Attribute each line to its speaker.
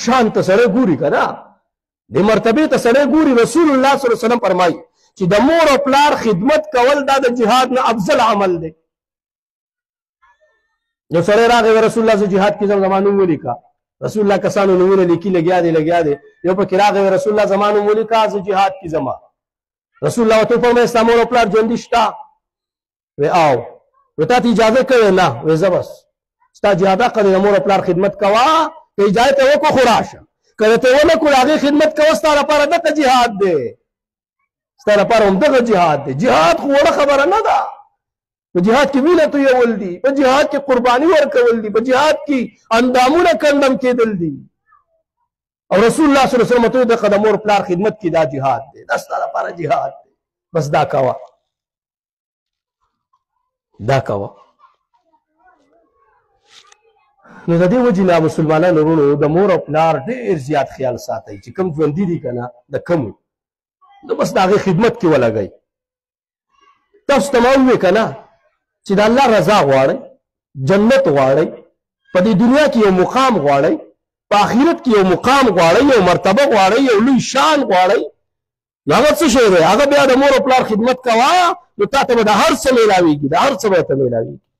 Speaker 1: شان ته سره ګوري کنه د مرتبه ته سره ګوري رسول الله صلی الله علیه وسلم فرمایي چې د مور او پلار خدمت کول دا د جهاد نه افضل عمل دی یو سره راغی رسول الله صلی جهاد کې زمانو ولیکا رسول الله کسانو نوونه لیکي لګیا دي یو په کې راغی رسول الله زمانو ولیکا ز جهاد کې زما رسول الله ته فرمایي اسلام او پلار ژوند شتا و او وته اجازه کوي نه و زبس ستا جهاد کړي مور او پلار خدمت کوا که اجازه ته وکړو خراشه کله ته ونه کړو هغه خدمت کوي ستاره لپاره د جهاد دی ستاره لپاره هم دغه جهاد دی جهاد خو وړه خبره نه ده په جهاد کې ویله تو یول دي په جهاد کې قرباني ورکول دي په جهاد کې اندامونه کندم کېدل دي او رسول الله صلی الله علیه وسلم ته د قدم اور پلار خدمت کې دا جهاد دی دا ستاره لپاره جهاد دی بس دا کوا نو د دې وجې نه مسلمانانو ورونو د مور او پلار ډېر زیات خیال ساتئ چې کوم ژوندي دي که نه د کمو نو بس د هغې خدمت کې ولګئ تاسو ته ما وویې که نه چې د الله رضا غواړئ جنت غواړئ په دې دنیا کې یو مقام غواړئ په آخرت کې یو مقام غواړئ یو مرتبه غواړئ یو لوی شان غواړئ نو هغه څه شی دی هغه بیا د مور او پلار خدمت کوه نو تا ته به د هر څه میلاویږي د هر څه به ته میلاویږي